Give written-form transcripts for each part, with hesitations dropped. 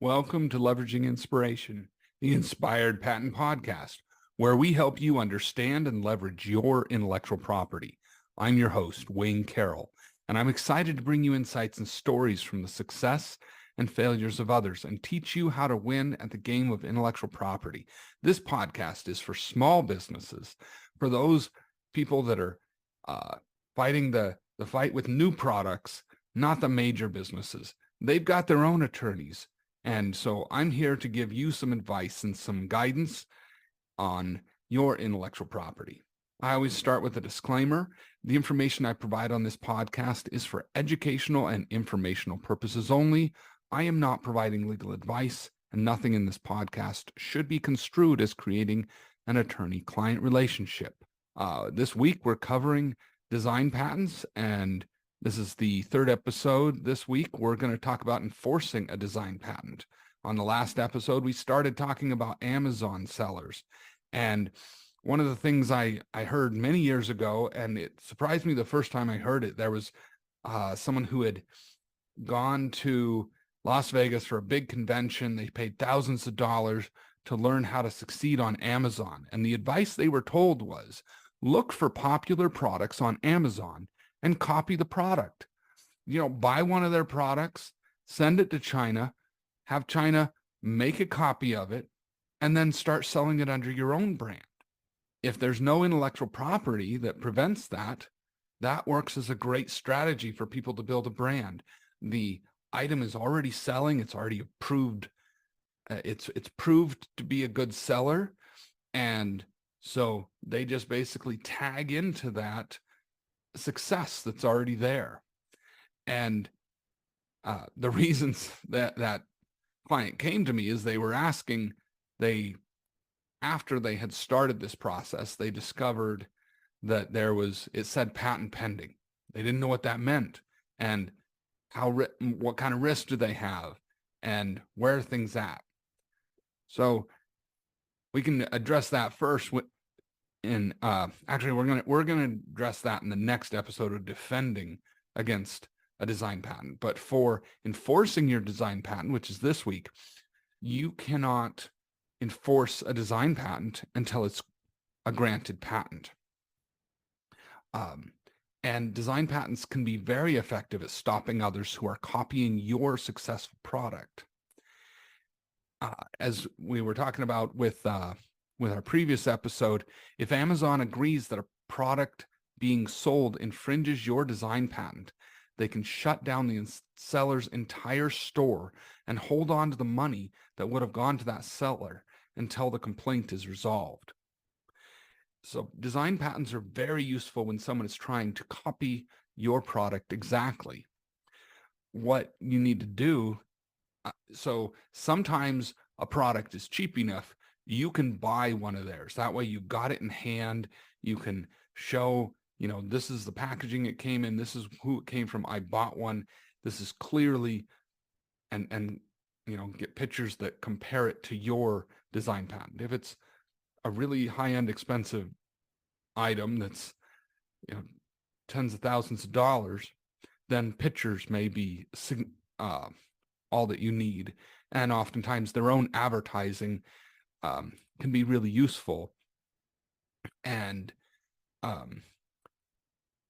Welcome to Leveraging Inspiration, the Inspired Patent Podcast, where we help you understand and leverage your intellectual property. I'm your host, Wayne Carroll, and I'm excited to bring you insights and stories from the success and failures of others and teach you how to win at the game of intellectual property. This podcast is for small businesses, for those people that are fighting the fight with new products, not the major businesses. They've got their own attorneys. And so I'm here to give you some advice and some guidance on your intellectual property. I always start with a disclaimer. The information I provide on this podcast is for educational and informational purposes only. I am not providing legal advice, and nothing in this podcast should be construed as creating an attorney-client relationship. This week, we're covering design patents, and this is the third episode. This week, we're going to talk about enforcing a design patent. On the last episode, we started talking about Amazon sellers. And one of the things I heard many years ago, and it surprised me the first time I heard it, there was someone who had gone to Las Vegas for a big convention. They paid thousands of dollars to learn how to succeed on Amazon. And the advice they were told was, look for popular products on Amazon and copy the product. Buy one of their products, send it to China, have China make a copy of it, and then start selling it under your own brand. If there's no intellectual property that prevents that, that works as a great strategy for people to build a brand. The item is already selling, it's already approved, it's proved to be a good seller, and so they just basically tag into that success that's already there. And the reasons that client came to me is they were asking, after they had started this process, they discovered that it said patent pending. They didn't know what that meant, and what kind of risk do they have, and where are things at. So we can address that first. And actually, we're gonna address that in the next episode of defending against a design patent. But for enforcing your design patent, which is this week, you cannot enforce a design patent until it's a granted patent. And design patents can be very effective at stopping others who are copying your successful product. As we were talking about with our previous episode, if Amazon agrees that a product being sold infringes your design patent, they can shut down the seller's entire store and hold on to the money that would have gone to that seller until the complaint is resolved. So design patents are very useful when someone is trying to copy your product exactly. What you need to do, so sometimes a product is cheap enough, you can buy one of theirs. That way you got it in hand. You can show, this is the packaging it came in. This is who it came from. I bought one. This is clearly, and get pictures that compare it to your design patent. If it's a really high-end expensive item that's, tens of thousands of dollars, then pictures may be all that you need. And oftentimes their own advertising can be really useful. And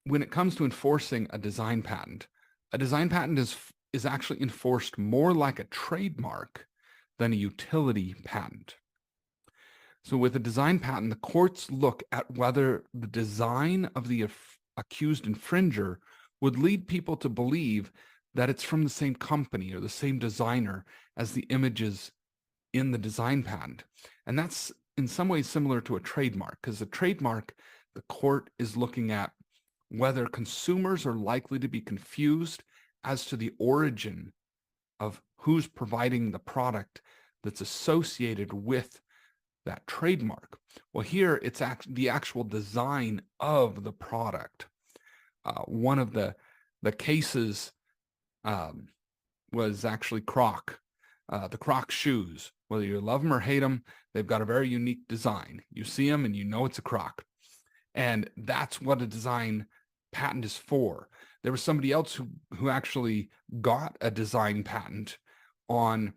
when it comes to enforcing a design patent is actually enforced more like a trademark than a utility patent. So with a design patent, the courts look at whether the design of the accused infringer would lead people to believe that it's from the same company or the same designer as the images in the design patent. And that's in some ways similar to a trademark, because a trademark, the court is looking at whether consumers are likely to be confused as to the origin of who's providing the product that's associated with that trademark. Well, here it's the actual design of the product. One of the cases was actually Croc, the Croc shoes. Whether you love them or hate them, they've got a very unique design. You see them and you know it's a Croc. And that's what a design patent is for. There was somebody else who actually got a design patent on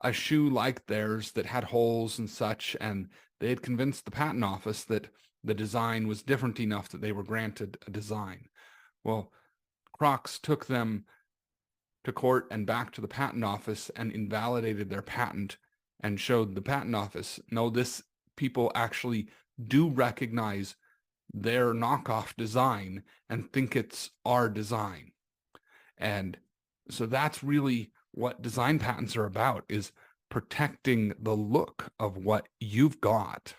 a shoe like theirs that had holes and such, and they had convinced the patent office that the design was different enough that they were granted a design. Well, Crocs took them to court and back to the patent office and invalidated their patent and showed the patent office, no, this people actually do recognize their knockoff design and think it's our design. And so that's really what design patents are about, is protecting the look of what you've got.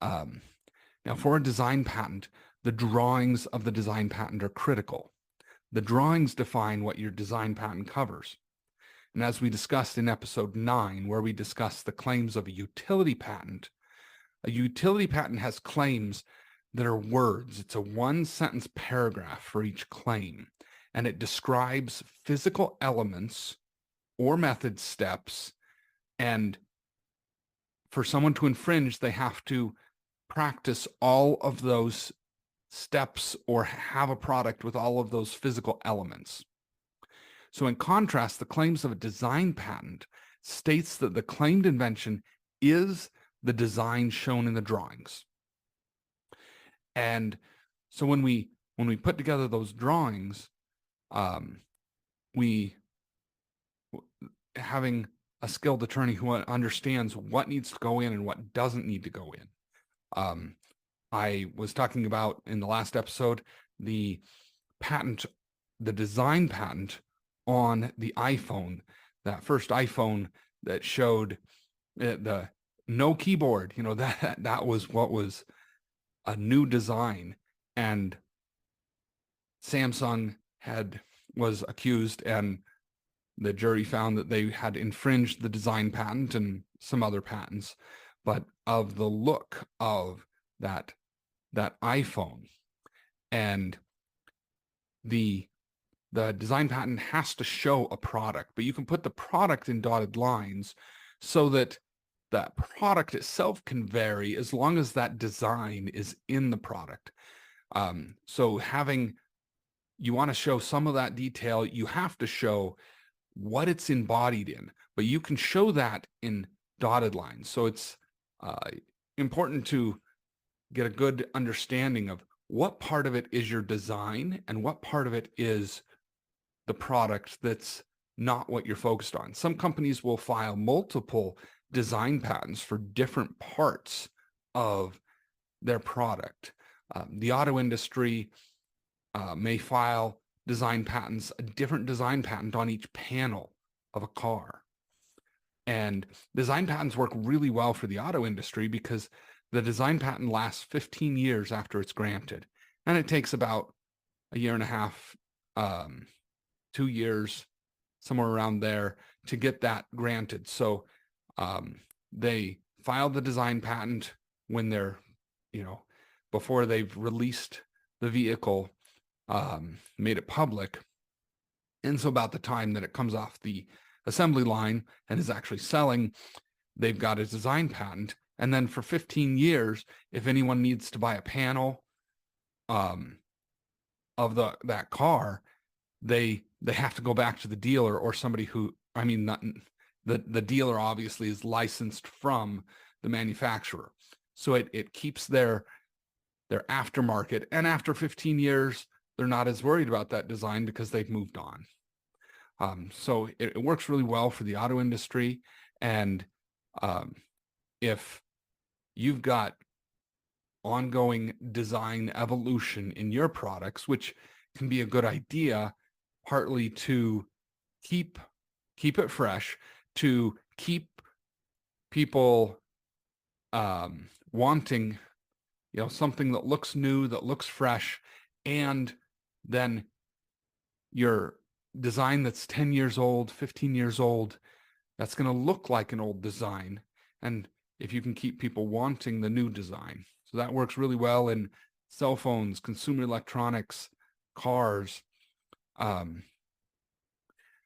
Now, for a design patent, the drawings of the design patent are critical. The drawings define what your design patent covers. And as we discussed in episode 9, where we discussed the claims of a utility patent has claims that are words. It's a one-sentence paragraph for each claim, and it describes physical elements or method steps, and for someone to infringe, they have to practice all of those steps or have a product with all of those physical elements. So in contrast, the claims of a design patent states that the claimed invention is the design shown in the drawings. And so when we put together those drawings, having a skilled attorney who understands what needs to go in and what doesn't need to go in. I was talking about in the last episode, the design patent on the iPhone, that first iPhone that showed the no keyboard, that was what was a new design, and Samsung was accused, and the jury found that they had infringed the design patent and some other patents, but of the look of that iPhone. And the design patent has to show a product, but you can put the product in dotted lines so that that product itself can vary as long as that design is in the product. So you want to show some of that detail, you have to show what it's embodied in, but you can show that in dotted lines. So it's important to get a good understanding of what part of it is your design and what part of it is the product that's not what you're focused on. Some companies will file multiple design patents for different parts of their product. The auto industry may file design patents, a different design patent on each panel of a car. And design patents work really well for the auto industry because the design patent lasts 15 years after it's granted. And it takes about a year and a half, 2 years, somewhere around there, to get that granted. So they file the design patent when they're, before they've released the vehicle, made it public. And so about the time that it comes off the assembly line and is actually selling, they've got a design patent. And then for 15 years, if anyone needs to buy a panel of that car, they have to go back to the dealer or somebody who, the dealer obviously is licensed from the manufacturer. So it keeps their aftermarket. And after 15 years, they're not as worried about that design because they've moved on. So it works really well for the auto industry. And if you've got ongoing design evolution in your products, which can be a good idea, partly to keep it fresh, to keep people wanting, something that looks new, that looks fresh, and then your design that's 10 years old, 15 years old, that's going to look like an old design. And if you can keep people wanting the new design. So that works really well in cell phones, consumer electronics, cars.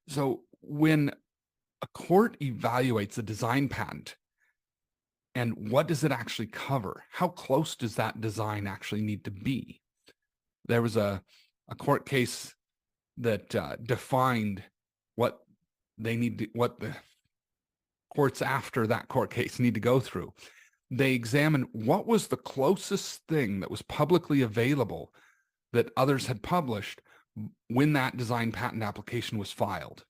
So when a court evaluates a design patent, and what does it actually cover? How close does that design actually need to be? There was a court case that defined what they need to, what the courts after that court case need to go through. They examine what was the closest thing that was publicly available that others had published when that design patent application was filed.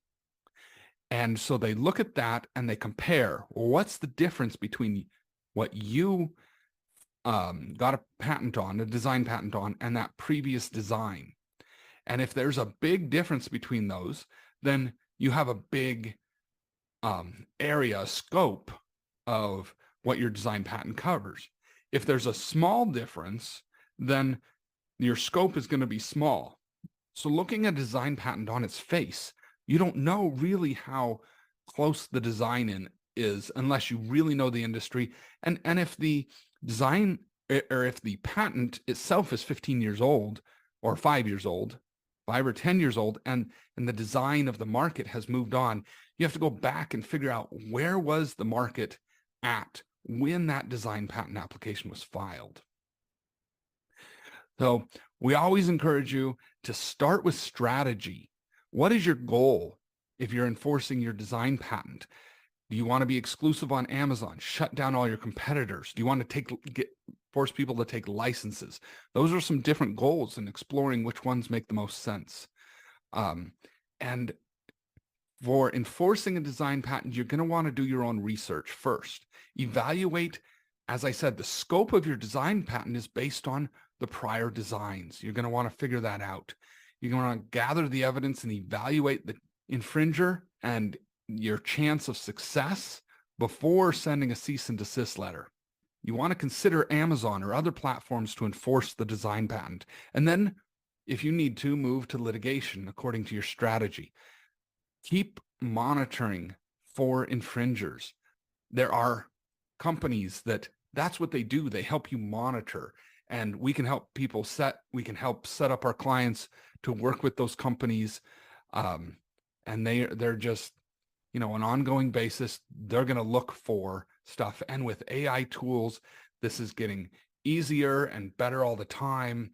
And so they look at that and they compare, well, what's the difference between what you got a patent on, a design patent on, and that previous design. And if there's a big difference between those, then you have a big area, scope of what your design patent covers. If there's a small difference, then your scope is going to be small. So looking at a design patent on its face, you don't know really how close the design is unless you really know the industry. And if the design, or if the patent itself is 15 years old or 5 years old, 5 or 10 years old, and the design of the market has moved on, you have to go back and figure out where was the market at when that design patent application was filed. So we always encourage you to start with strategy. What is your goal if you're enforcing your design patent? Do you want to be exclusive on Amazon? Shut down all your competitors? Do you want to force people to take licenses? Those are some different goals in exploring which ones make the most sense. And for enforcing a design patent, you're going to want to do your own research first. Evaluate, as I said, the scope of your design patent is based on the prior designs. You're going to want to figure that out. You're going to want to gather the evidence and evaluate the infringer and your chance of success before sending a cease and desist letter. You want to consider Amazon or other platforms to enforce the design patent. And then, if you need to, move to litigation according to your strategy. Keep monitoring for infringers. There are companies that's what they do. They help you monitor, and we can help people help set up our clients to work with those companies. And they're just, on an ongoing basis, they're going to look for stuff. And with AI tools, this is getting easier and better all the time.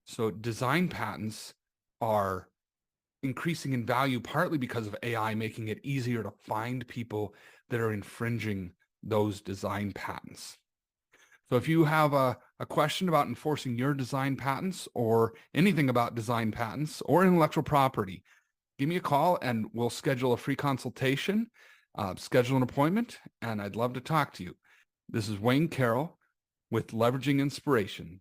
So design patents are increasing in value partly because of AI making it easier to find people that are infringing those design patents. So if you have a question about enforcing your design patents or anything about design patents or intellectual property, give me a call and we'll schedule a free consultation, schedule an appointment, and I'd love to talk to you. This is Wayne Carroll with Leveraging Inspiration.